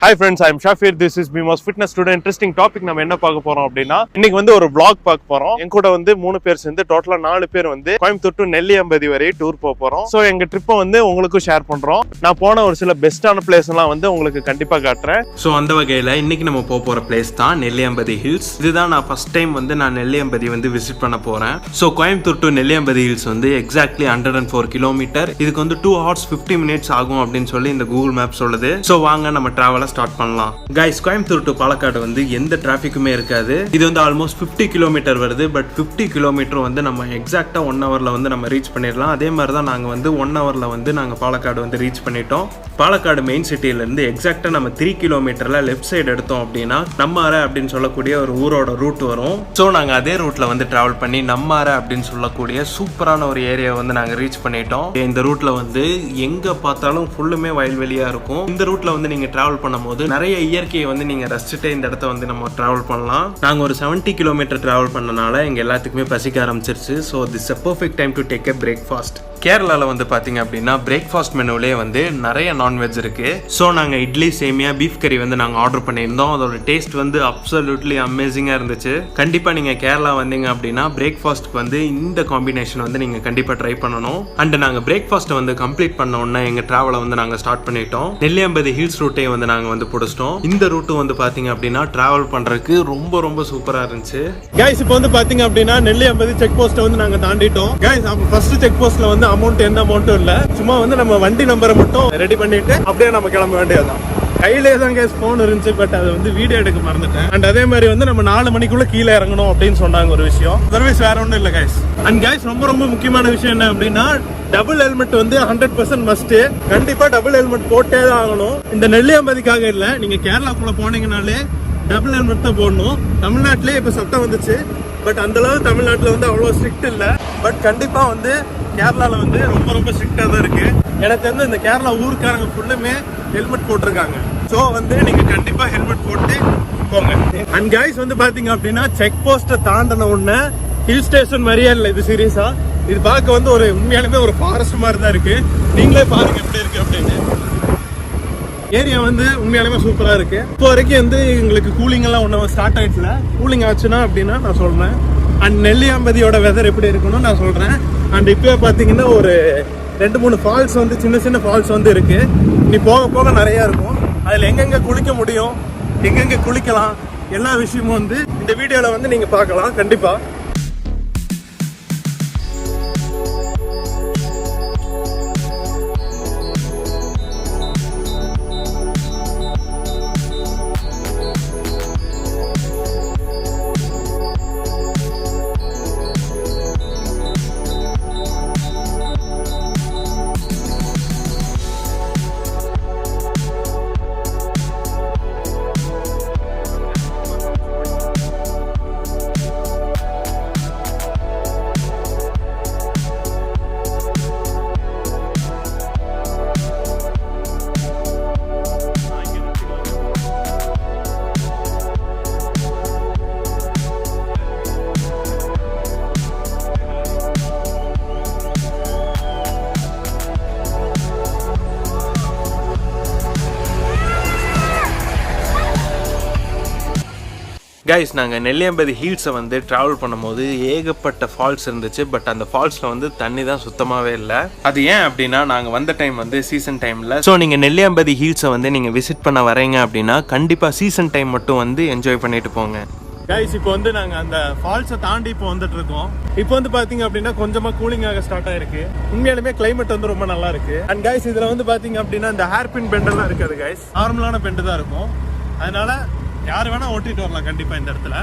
Hi friends, I am Shafir. This is BMOS Fitness Today. Interesting topic. நம்ம என்ன பார்க்க போறோம் அப்படின்னா இன்னைக்கு வந்து ஒரு vlog பார்க்க போறோம். என் கூட வந்து 3 பேர் சேர்ந்து டோட்டலா 4 பேர் வந்து கோயம்புத்தூர் டு நெல்லியம்பதி வரை டூர் போறோம். சோ எங்க ட்ரிப்பை வந்து உங்களுக்கு ஷேர் பண்றோம். நான் போன ஒரு சில பெஸ்டான பிளேஸ் எல்லாம் வந்து உங்களுக்கு கண்டிப்பா காட்டுறேன். சோ அந்த வகையில இன்னைக்கு நம்ம போற பிளேஸ் தான் நெல்லியம்பதி ஹில்ஸ். இதுதான் நான் ஃபர்ஸ்ட் டைம் வந்து நான் நெல்லியம்பதி வந்து விசிட் பண்ண போறேன். So Coimbatore to Nelliyampathy hills வந்து எக்ஸாக்ட்லி 104 கிலோமீட்டர். இதுக்கு வந்து 2 hours 50 minutes ஆகும் அப்படின்னு சொல்லி இந்த கூகுள் மேப் சொல்லுது. சோ வாங்க நம்ம டிராவலை ஸ்டார்ட் பண்ணலாம். கைஸ், கோயம்புத்தூர் டு பாலக்காடு வந்து எந்த டிராஃபிக்குமே இருக்காது. இது வந்து ஆல்மோஸ்ட் 50 கிலோமீட்டர் வருது. பட் 50 கிலோமீட்டர் வந்து நம்ம எக்ஸாக்டா 1 hourல வந்து நம்ம ரீச் பண்ணிடலாம். அதே மாதிரி தான் நாங்க வந்து 1 hourல வந்து நாங்க பாலக்காடு வந்து ரீச் பண்ணிட்டோம். பாலக்காடு மெயின் சிட்டில இருந்து எக்ஸாக்டா நம்ம 3 கிலோமீட்டர்ல லெஃப்ட் சைடு எடுத்தோம் அப்படின்னா நம்மாரை அப்படின்னு சொல்லக்கூடிய ஒரு ஊரோட ரூட் வரும். ஸோ நாங்க அதே ரூட்ல வந்து டிராவல் பண்ணி நம்மாரை அப்படின்னு சொல்லக்கூடிய சூப்பரான ஒரு ஏரியா வந்து நாங்க ரீச் பண்ணிட்டோம். இந்த ரூட்ல வந்து எங்க பார்த்தாலும் ஃபுல்லுமே வயல்வெளியா இருக்கும். இந்த ரூட்ல வந்து நீங்க டிராவல் பண்ணும்போது நிறைய இயற்கையை வந்து நீங்க ரசிச்சுட்டு இந்த இடத்த வந்து நம்ம டிராவல் பண்ணலாம். நாங்க ஒரு 70 கிலோமீட்டர் டிராவல் பண்ணனால எங்க எல்லாத்துக்குமே பசிக்க ஆரம்பிச்சிருச்சு. So this a perfect time to take a breakfast. கேரளால வந்து பாத்தீங்க அப்படின்னா பிரேக்ஃபாஸ்ட் மெனுவிலே வந்து நிறைய நான்வெஜ் இருக்கு. ஸோ நாங்க இட்லி சேமியா பீஃப் கறி வந்து நாங்க ஆர்டர் பண்ணியிருந்தோம். அதோட டேஸ்ட் வந்து அப்சல்யூட்லி அமேசிங்கா இருந்துச்சு. கண்டிப்பா நீங்க கேரளா வந்தீங்க அப்படின்னா பிரேக்ஃபாஸ்ட்க்கு வந்து இந்த காம்பினேஷன் வந்து நீங்க கண்டிப்பா ட்ரை பண்ணணும். அண்ட் நாங்க பிரேக்ஃபாஸ்ட் வந்து கம்ப்ளீட் பண்ண உடனே எங்க டிராவலை வந்து நாங்க ஸ்டார்ட் பண்ணிட்டோம். நெல்லியம்பதி ஹில்ஸ் ரூட்டை வந்து நாங்க வந்து பிடிச்சிட்டோம். இந்த ரூட் வந்து பாத்தீங்க அப்படின்னா டிராவல் பண்றதுக்கு ரொம்ப ரொம்ப சூப்பரா இருந்துச்சு. கைஸ், இப்போ வந்து பாத்தீங்க அப்படின்னா நெல்லியம்பதி செக் போஸ்ட் வந்து நாங்க தாண்டிட்டோம். கைஸ், ஃபர்ஸ்ட் செக் போஸ்ட்ல வந்து அமௌண்ட் எந்த அமௌண்ட்டும் இல்ல. சும்மா வந்து நம்ம வண்டி நம்பரை மட்டும் ரெடி பண்ணிட்டு அப்படியே நம்ம கிளம்ப வேண்டியதுதான். கையிலே தான் கேஸ் போன் இருந்துச்சு. பட் அதை வந்து வீடியோ எடுக்க மறந்துட்டேன். அண்ட் அதே மாதிரி வந்து நம்ம 4 மணிக்குள்ள கீழே இறங்கணும் அப்படின்னு சொன்னாங்க ஒரு விஷயம். அதர்வைஸ் வேற ஒன்றும் இல்லை கைஸ். அண்ட் கைஸ், ரொம்ப ரொம்ப முக்கியமான விஷயம் என்ன அப்படின்னா டபுள் ஹெல்மெட் வந்து 100% மஸ்ட். கண்டிப்பா டபுள் ஹெல்மெட் போட்டே தான் ஆகணும். இந்த நெல்லியம்பதிக்காக இல்ல, நீங்க கேரளாக்குள்ள போனீங்கனாலே டபுள் ஹெல்மெட் தான் போடணும். தமிழ்நாட்டிலே இப்ப சட்டம் வந்துச்சு. பட் அந்த அளவு தமிழ்நாட்டில் வந்து அவ்வளோ ஸ்ட்ரிக்ட் இல்லை. பட் கண்டிப்பா வந்து கேரளால வந்து ரொம்ப ரொம்ப ஸ்ட்ரிக்டா தான் இருக்கு. எனக்கு வந்து இந்த கேரளா ஊருக்காரங்க ஃபுல்லுமே ஹெல்மெட் போட்டிருக்காங்க. ஸோ வந்து நீங்க கண்டிப்பா ஹெல்மெட் போட்டு போங்க. அண்ட் கைஸ் வந்து பாத்தீங்க அப்படின்னா செக் போஸ்ட்டை தாண்டின உடனே ஹில் ஸ்டேஷன் மாதிரியே இல்லை. இது சீரியஸா இது பார்க்க வந்து ஒரு உண்மையாலுமே ஒரு ஃபாரஸ்ட் மாதிரி தான் இருக்கு. நீங்களே பாருங்க எப்படி இருக்கு அப்படின்னு. ஏரியா வந்து உண்மையாலுமே சூப்பரா இருக்கு. இப்போ வரைக்கும் வந்து எங்களுக்கு கூலிங் எல்லாம் ஒன்றும் ஸ்டார்ட் ஆயிடுச்சுல. கூலிங் ஆச்சுன்னா அப்படின்னா நான் சொல்றேன். அண்ட் நெல்லியம்பதியோட வெதர் எப்படி இருக்குன்னு நான் சொல்றேன். அண்ட் இப்போ பாத்தீங்கன்னா ஒரு 2-3 ஃபால்ஸ் வந்து சின்ன சின்ன ஃபால்ஸ் வந்து இருக்கு. நீ போக போக நிறைய இருக்கும். அதுல எங்கெங்க குளிக்க முடியும், எங்கெங்க குளிக்கலாம், எல்லா விஷயமும் வந்து இந்த வீடியோல வந்து நீங்க பார்க்கலாம் கண்டிப்பா. கைஸ், நாங்கள் நெல்லியம்பதி ஹில்ஸை வந்து ட்ராவல் பண்ணும்போது ஏகப்பட்ட ஃபால்ஸ் இருந்துச்சு. பட் அந்த ஃபால்ஸில் வந்து தண்ணி தான் சுத்தமாகவே இல்லை. அது ஏன் அப்படின்னா நாங்கள் வந்த டைம் வந்து சீசன் டைமில். ஸோ நீங்கள் நெல்லியம்பதி ஹில்ஸை வந்து நீங்கள் விசிட் பண்ண வரீங்க அப்படின்னா கண்டிப்பாக சீசன் டைம் மட்டும் வந்து என்ஜாய் பண்ணிட்டு போங்க. கைஸ், இப்போ வந்து நாங்கள் அந்த ஃபால்ஸை தாண்டி இப்போ வந்துட்டு இருக்கோம். இப்போ வந்து பார்த்தீங்க அப்படின்னா கொஞ்சமாக கூலிங் ஆக ஸ்டார்ட் ஆயிருக்கு. உண்மையாலுமே கிளைமேட் வந்து ரொம்ப நல்லா இருக்கு. அண்ட் கைஸ், இதில் வந்து பார்த்தீங்க அப்படின்னா இந்த ஹேர்பின் பெண்டெல்லாம் இருக்காது கைஸ். நார்மலான பெண்டு தான் இருக்கும். அதனால யார் வேணா ஓட்டிட்டு வரலாம் கண்டிப்பா. இந்த இடத்துல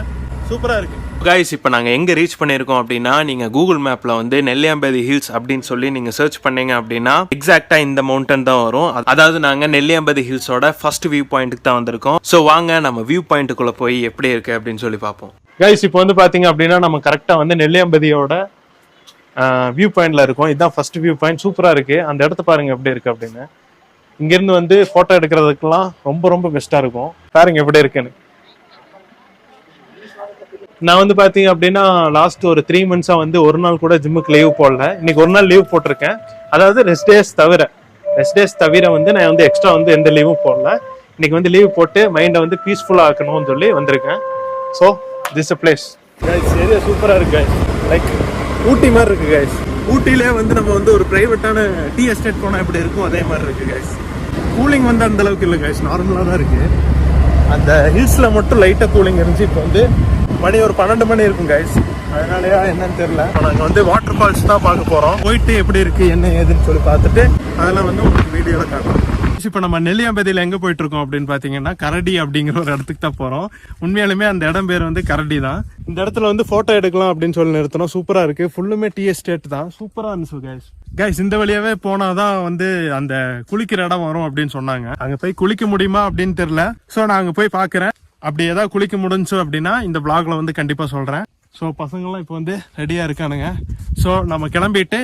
சூப்பரா இருக்கு. கைஸ், இப்போ நாங்கள் எங்கே ரீச் பண்ணியிருக்கோம் அப்படின்னா நீங்கள் கூகுள் மேப்பில் வந்து நெல்லியம்பதி ஹில்ஸ் அப்படின்னு சொல்லி நீங்கள் சர்ச் பண்ணீங்க அப்படின்னா எக்ஸாக்டாக இந்த மவுண்டன் தான் வரும். அதாவது நாங்கள் நெல்லியம்பதி ஹில்ஸோட ஃபர்ஸ்ட் வியூ பாயிண்ட்டுக்கு தான் வந்திருக்கோம். ஸோ வாங்க நம்ம வியூ பாயிண்ட்டுக்குள்ளே போய் எப்படி இருக்கு அப்படின்னு சொல்லி பார்ப்போம். கைஸ், இப்போ வந்து பார்த்தீங்க அப்படின்னா நம்ம கரெக்டாக வந்து நெல்லியம்பதியோட வியூ பாயிண்ட்ல இருக்கோம். இதுதான் ஃபர்ஸ்ட் வியூ பாயிண்ட். சூப்பரா இருக்கு. அந்த இடத்த பாருங்க எப்படி இருக்கு அப்படின்னு. இங்கிருந்து வந்து போட்டோ எடுக்கிறதுக்கெல்லாம் ரொம்ப ரொம்ப பெஸ்டா இருக்கும். பாருங்க எப்படி இருக்குன்னு. நான் வந்து பாத்தீங்க அப்படின்னா லாஸ்ட் ஒரு 3 months வந்து ஒரு நாள் கூட ஜிம்முக்கு லீவ் போடல. இன்னைக்கு ஒரு நாள் லீவ் போட்டிருக்கேன். அதாவது ரெஸ்ட் டேஸ் தவிர வந்து நான் வந்து எக்ஸ்ட்ரா வந்து எந்த லீவும் போடல. இன்னைக்கு வந்து லீவ் போட்டு மைண்டை வந்து பீஸ்ஃபுல்லாக ஆக்கணும்னு சொல்லி வந்திருக்கேன். So this a place guys. Area சூப்பராக இருக்கு கைஸ். லைக் ஊட்டி மாதிரி இருக்கு கைஸ். ஊட்டிலே வந்து நம்ம வந்து ஒரு பிரைவேட்டான டீ எஸ்டேட் போனால் எப்படி இருக்கும் அதே மாதிரி இருக்கு கைஸ். கூலிங் வந்து அந்த அளவுக்கு இல்லை கைஸ், நார்மலாக தான் இருக்கு. அந்த ஹில்ஸில் மட்டும் லைட்டாக கூலிங் இருந்துச்சு. இப்போ வந்து மணி ஒரு 12 மணி இருக்கும் கைஸ். அதனாலயா என்னன்னு தெரியல. நாங்கள் வந்து வாட்டர் ஃபால்ஸ் தான் பார்க்க போகிறோம். போயிட்டு எப்படி இருக்கு என்ன ஏதுன்னு சொல்லி பார்த்துட்டு அதெல்லாம் வந்து உங்களுக்கு வீடியோவில் காட்டுறோம். இப்போ நம்ம நெல்லியாம்பதியில் எங்கே போயிட்டு இருக்கோம் அப்படின்னு பார்த்தீங்கன்னா கரடி அப்படிங்கிற ஒரு இடத்துக்கு தான் போகிறோம். உண்மையாலுமே அந்த இடம் பேர் வந்து கரடி தான். இந்த இடத்துல வந்து ஃபோட்டோ எடுக்கலாம் அப்படின்னு சொல்லி நிறுத்தணும். சூப்பராக இருக்குது. ஃபுல்லுமே டீ எஸ்டேட் தான். சூப்பராக இருந்துச்சு கைஸ். கைஸ் இந்த வழியாவே போனாதான் வந்து அந்த குளிக்கிற இடம் வரும் அப்படின்னு சொன்னாங்க. அங்கே போய் குளிக்க முடியுமா அப்படின்னு தெரியல. ஸோ நான் அங்கே போய் பார்க்குறேன். அப்படி ஏதாவது குளிக்க முடிஞ்சு அப்படின்னா இந்த பிளாக்ல வந்து கண்டிப்பாக சொல்கிறேன். ஸோ பசங்கள்லாம் இப்போ வந்து ரெடியாக இருக்கானுங்க. ஸோ நம்ம கிளம்பிட்டு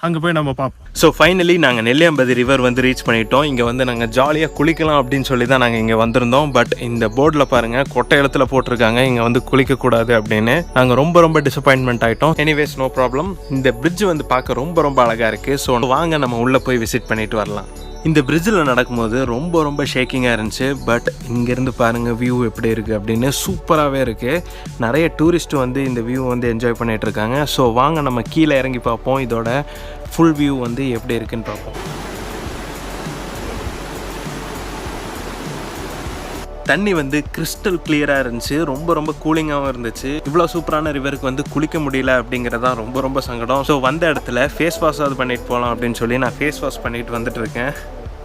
அங்கே போய் நம்ம பார்ப்போம். ஸோ ஃபைனலி நாங்கள் நெல்லியாம்பதி ரிவர் வந்து ரீச் பண்ணிட்டோம். இங்கே வந்து நாங்கள் ஜாலியாக குளிக்கலாம் அப்படின்னு சொல்லி தான் நாங்கள் இங்கே வந்திருந்தோம். பட் இந்த போர்டில் பாருங்கள் கொட்டை இடத்துல போட்டிருக்காங்க இங்கே வந்து குளிக்கக்கூடாது அப்படின்னு. நாங்கள் ரொம்ப டிசப்பாயின்மெண்ட் ஆகிட்டோம். Anyways no problem. இந்த பிரிட்ஜ் வந்து பார்க்க ரொம்ப அழகாக இருக்குது. ஸோ வாங்க நம்ம உள்ளே போய் விசிட் பண்ணிட்டு வரலாம். இந்த பிரிட்ஜில் நடக்கும்போது ரொம்ப ஷேக்கிங்காக இருந்துச்சு. பட் இங்கேருந்து பாருங்கள் வியூ எப்படி இருக்குது அப்படின்னு. சூப்பராகவே இருக்குது. நிறைய டூரிஸ்ட்டு வந்து இந்த வியூ வந்து என்ஜாய் பண்ணிகிட்டு இருக்காங்க. ஸோ வாங்க நம்ம கீழே இறங்கி பார்ப்போம். இதோட ஃபுல் வியூ வந்து எப்படி இருக்குன்னு பார்ப்போம். தண்ணி வந்து கிறிஸ்டல் கிளியராக இருந்துச்சு. ரொம்ப கூலிங்காகவும் இருந்துச்சு. இவ்வளோ சூப்பரான ரிவருக்கு வந்து குளிக்க முடியல அப்படிங்கிறதான் ரொம்ப சங்கடம். ஸோ வந்த இடத்துல ஃபேஸ் வாஷாவது பண்ணிட்டு போகலாம் அப்படின்னு சொல்லி நான் ஃபேஸ் வாஷ் பண்ணிட்டு வந்துட்டு இருக்கேன்.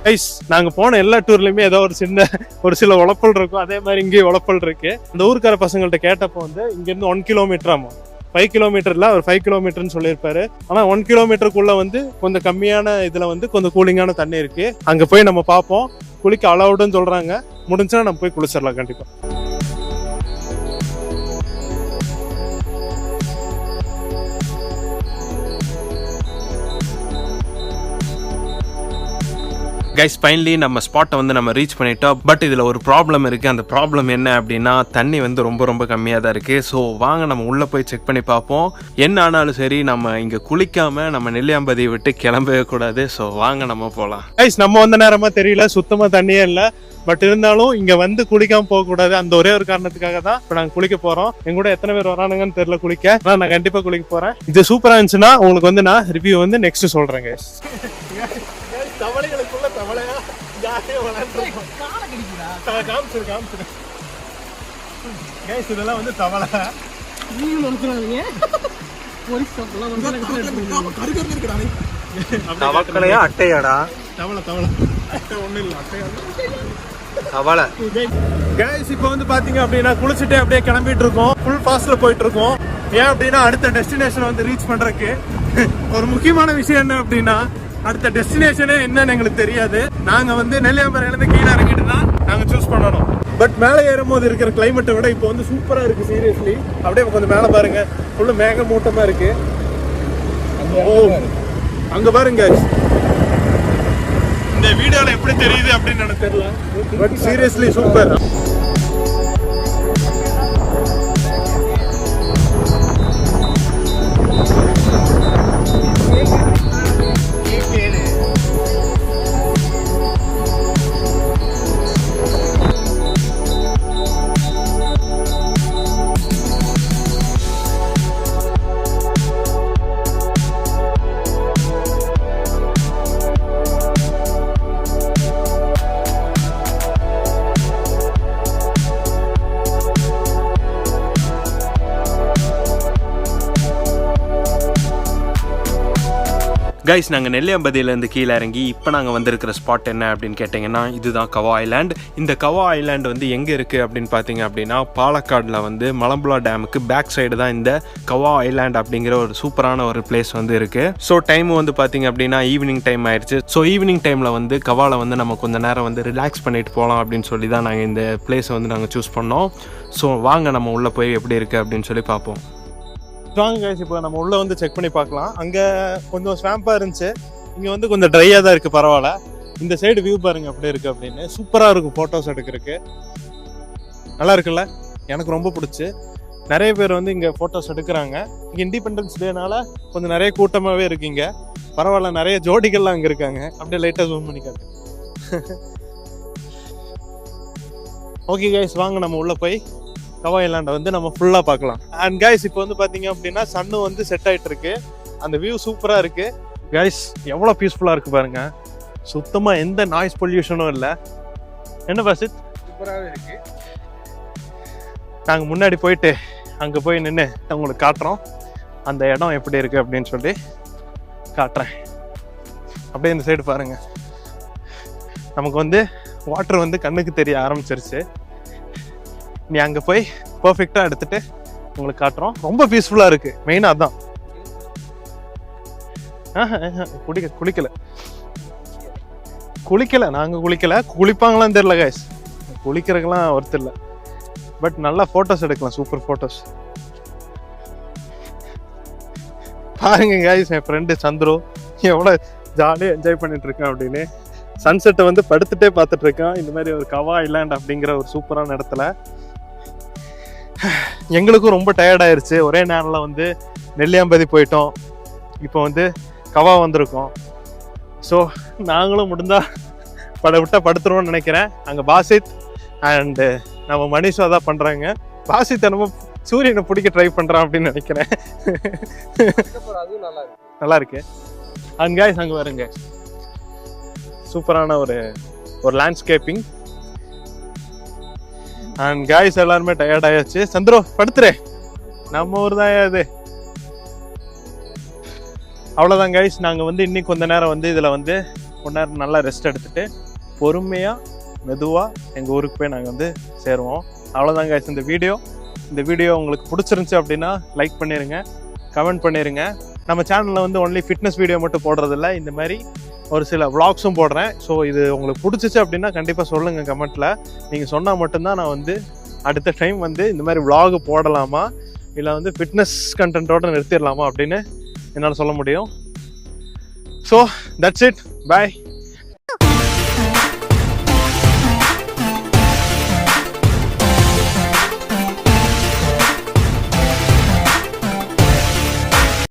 கைஸ் நாங்கள் போன எல்லா டூர்லையுமே ஏதோ ஒரு சில உழப்பல் இருக்கும். அதே மாதிரி இங்கேயும் உழப்பல் இருக்கு. அந்த ஊருக்கார பசங்கள்ட்ட கேட்டப்போ வந்து இங்கேருந்து 1 கிலோமீட்டர் ஆமாம், 5 கிலோமீட்டர்ல அவர் 5 கிலோமீட்டர்னு சொல்லியிருப்பாரு. ஆனால் 1 கிலோமீட்டருக்குள்ள வந்து கொஞ்சம் கம்மியான இதுல வந்து கொஞ்சம் கூலிங்கான தண்ணி இருக்கு. அங்கே போய் நம்ம பார்ப்போம். குளிக்க அலவுடுன்னு சொல்றாங்க. முடிஞ்சா நம்ம போய் குளிச்சிடலாம் கண்டிப்பா. கைஸ் ஃபைனலி நம்ம ஸ்பாட்டை வந்து நம்ம ரீச் பண்ணிட்டோம். பட் இதில் ஒரு ப்ராப்ளம் இருக்குது. அந்த ப்ராப்ளம் என்ன அப்படின்னா தண்ணி வந்து ரொம்ப கம்மியாக தான் இருக்குது. ஸோ வாங்க நம்ம உள்ளே போய் செக் பண்ணி பார்ப்போம். என்ன ஆனாலும் சரி நம்ம இங்கே குளிக்காமல் நம்ம நெல்லியாம்பதியை விட்டு கிளம்பவே கூடாது. ஸோ வாங்க நம்ம போகலாம். கைஸ் நம்ம வந்த நேரமாக தெரியல, சுத்தமாக தண்ணியே இல்லை. பட் இருந்தாலும் இங்கே வந்து குளிக்காமல் போகக்கூடாது. அந்த ஒரே ஒரு காரணத்துக்காக தான் இப்போ நாங்கள் குளிக்க போகிறோம். எங்க கூட எத்தனை பேர் வரானுங்கன்னு தெரியல குளிக்க. ஆனால் நான் கண்டிப்பாக குளிக்க போகிறேன். இது சூப்பராக இருந்துச்சுன்னா உங்களுக்கு வந்து நான் ரிவ்யூ வந்து நெக்ஸ்ட் சொல்கிறேன் கைஸ். தவளைகளுக்குள்ள தவளையா ஜாலியா விளையாண்டுருக்கோம். இதெல்லாம் வந்து தவளை. தவக்கலையா அட்டையாடா? தவளை அட்டை ஒண்ணும் இல்லை, அட்டையா தவளை. கைஸ் இப்போ வந்து பாத்தீங்க அப்படின்னா குளிச்சுட்டு அப்படியே கிளம்பிட்டு இருக்கோம். ஃபுல் ஃபாஸ்ட்ல போயிட்டு இருக்கோம். ஏன் அப்படின்னா அடுத்த டெஸ்டினேஷன் வந்து ரீச் பண்றதுக்கு ஒரு முக்கியமான விஷயம் என்ன அப்படின்னா அடுத்த டெஸ்டினேஷனே என்னன்னு எங்களுக்கு தெரியாது. நாங்க வந்து நெல்லியாம்பதியிலிருந்து கீழே இறங்கிட்டு தான் நாங்க சூஸ் பண்ணணும். பட் மேலே ஏறும்போது இருக்கிற கிளைமேட்டை விட இப்போ வந்து சூப்பரா இருக்கு. சீரியஸ்லி அப்படியே கொஞ்சம் மேலே பாருங்க, ஃபுல்லு மேகமூட்டமா இருக்கு. அங்க பாருங்க. இந்த வீடியோல எப்படி தெரியுது அப்படின்னு எனக்கு தெரியல. But seriously super. கைஸ் நாங்கள் நெல்லியாம்பதியிலேருந்து கீழே இறங்கி இப்போ நாங்கள் வந்திருக்கிற ஸ்பாட் என்ன அப்படின்னு கேட்டிங்கன்னா இதுதான் கவா ஐலாண்ட். இந்த கவா ஐலாண்ட் வந்து எங்கே இருக்குது அப்படின்னு பார்த்தீங்க அப்படின்னா பாலக்காடில் வந்து மலம்புலா டேமுக்கு பேக் சைடு தான் இந்த கவா ஐலாண்ட் அப்படிங்கிற ஒரு சூப்பரான ஒரு பிளேஸ் வந்து இருக்குது. ஸோ டைம் வந்து பார்த்தீங்க அப்படின்னா ஈவினிங் டைம் ஆயிடுச்சு. ஸோ ஈவினிங் டைமில் வந்து கவாவில் வந்து நம்ம கொஞ்சம் நேரம் வந்து ரிலாக்ஸ் பண்ணிட்டு போகலாம் அப்படின்னு சொல்லி தான் நாங்கள் இந்த பிளேஸை வந்து நாங்கள் சூஸ் பண்ணோம். ஸோ வாங்க நம்ம உள்ளே போய் எப்படி இருக்குது அப்படின்னு சொல்லி பார்ப்போம். வாங்க கைஸ் இப்போ நம்ம உள்ள வந்து செக் பண்ணி பார்க்கலாம். அங்கே கொஞ்சம் ஸ்வாம்பாக இருந்துச்சு, இங்கே வந்து கொஞ்சம் ட்ரையாக தான் இருக்குது. பரவாயில்ல. இந்த சைடு வியூ பாருங்க அப்படி இருக்குது அப்படின்னு. சூப்பராக இருக்கும் ஃபோட்டோஸ் எடுக்கிறதுக்கு. நல்லா இருக்குல்ல? எனக்கு ரொம்ப பிடிச்சி. நிறைய பேர் வந்து இங்கே ஃபோட்டோஸ் எடுக்கிறாங்க. இங்கே இண்டிபெண்டன்ஸ் டேனால கொஞ்சம் நிறைய கூட்டமாகவே இருக்குங்க. பரவாயில்ல, நிறைய ஜோடிகள்லாம் அங்கே இருக்காங்க. அப்படியே லைட்டாக ஜூம் பண்ணி காட்டு. ஓகே கைஸ், வாங்க நம்ம உள்ள போய் கவா ஐலாண்டை வந்து நம்ம ஃபுல்லாக பார்க்கலாம். அண்ட் கைஸ் இப்போ வந்து பார்த்தீங்க அப்படின்னா சன்னு வந்து செட் ஆகிட்டு இருக்கு. அந்த வியூ சூப்பராக இருக்கு கைஸ். எவ்வளோ பீஸ்ஃபுல்லாக இருக்கு பாருங்க. சுத்தமாக எந்த நாய்ஸ் பொல்யூஷனும் இல்லை. என்ன பாசித்? சூப்பராகவே இருக்கு. நாங்கள் முன்னாடி போயிட்டு அங்கே போய் நின்று உங்களுக்கு காட்டுறோம் அந்த இடம் எப்படி இருக்கு அப்படின்னு சொல்லி காட்டுறேன். அப்படியே இந்த சைடு பாருங்க. நமக்கு வந்து வாட்டர் வந்து கண்ணுக்கு தெரிய ஆரம்பிச்சிருச்சு. நீ அங்கே போய் பர்ஃபெக்டாக எடுத்துட்டு உங்களுக்கு காட்டுறோம். ரொம்ப பீஸ்ஃபுல்லாக இருக்கு. மெயினாக அதான். குளிக்கல நாங்கள் குளிப்பாங்களான்னு தெரியல கைஸ். குளிக்கிறதுக்கெல்லாம் ஒர்த் இல்லை. பட் நல்லா ஃபோட்டோஸ் எடுக்கலாம். சூப்பர் ஃபோட்டோஸ் பாருங்க கைஸ். என் ஃப்ரெண்டு சந்துரு எவ்வளோ ஜாலியாக என்ஜாய் பண்ணிட்டு இருக்கேன் அப்படின்னு. சன்செட்டை வந்து படுத்துட்டே பார்த்துட்டு இருக்கான். இந்த மாதிரி ஒரு கவா ஐலாண்ட் அப்படிங்கிற ஒரு சூப்பரான இடத்துல. எங்களுக்கும் ரொம்ப டயர்ட் ஆயிருச்சு. ஒரே நேரில் வந்து நெல்லியாம்பதி போயிட்டோம். இப்போ வந்து கவா வந்திருக்கோம். ஸோ நாங்களும் முடிந்தா படுத்துருவோம்னு நினைக்கிறேன். அங்கே பாசித் அண்டு நம்ம மனிஷா தான் பண்ணுறாங்க. பாசித் நம்ம சூரியனை பிடிக்க ட்ரை பண்ணுறான் அப்படின்னு நினைக்கிறேன். நல்லா இருக்கு. அண்ட் கைஸ் அங்கே வருங்க, சூப்பரான ஒரு லேண்ட்ஸ்கேப்பிங். அண்ட் கைஸ் எல்லாருமே டயர்ட் ஆயாச்சு. சந்திரோ படுத்துறே, நம்ம ஊர் தான் அது. அவ்வளோதான் கைஸ். நாங்கள் வந்து இன்னைக்கு கொஞ்ச நேரம் வந்து இதில் வந்து கொஞ்ச நேரம் நல்லா ரெஸ்ட் எடுத்துட்டு பொறுமையாக மெதுவாக எங்கள் ஊருக்கு போய் நாங்கள் வந்து சேருவோம். அவ்வளோதான் கைஸ் இந்த வீடியோ உங்களுக்கு பிடிச்சிருந்துச்சி அப்படின்னா லைக் பண்ணிடுங்க, கமெண்ட் பண்ணிடுங்க. நம்ம சேனலில் வந்து ஒன்லி ஃபிட்னஸ் வீடியோ மட்டும் போடுறதில்ல, இந்த மாதிரி ஒரு சில விளாக்ஸும் போடுறேன். ஸோ இது உங்களுக்கு பிடிச்சிச்சு அப்படின்னா கண்டிப்பாக சொல்லுங்கள் கமெண்ட்டில். நீங்கள் சொன்னால் மட்டும்தான் நான் வந்து அடுத்த டைம் வந்து இந்த மாதிரி விளாக் போடலாமா இல்லை வந்து ஃபிட்னஸ் கண்டென்ட்டோடு நிறுத்திடலாமா அப்படின்னு என்னால் சொல்ல முடியும். So that's it, bye.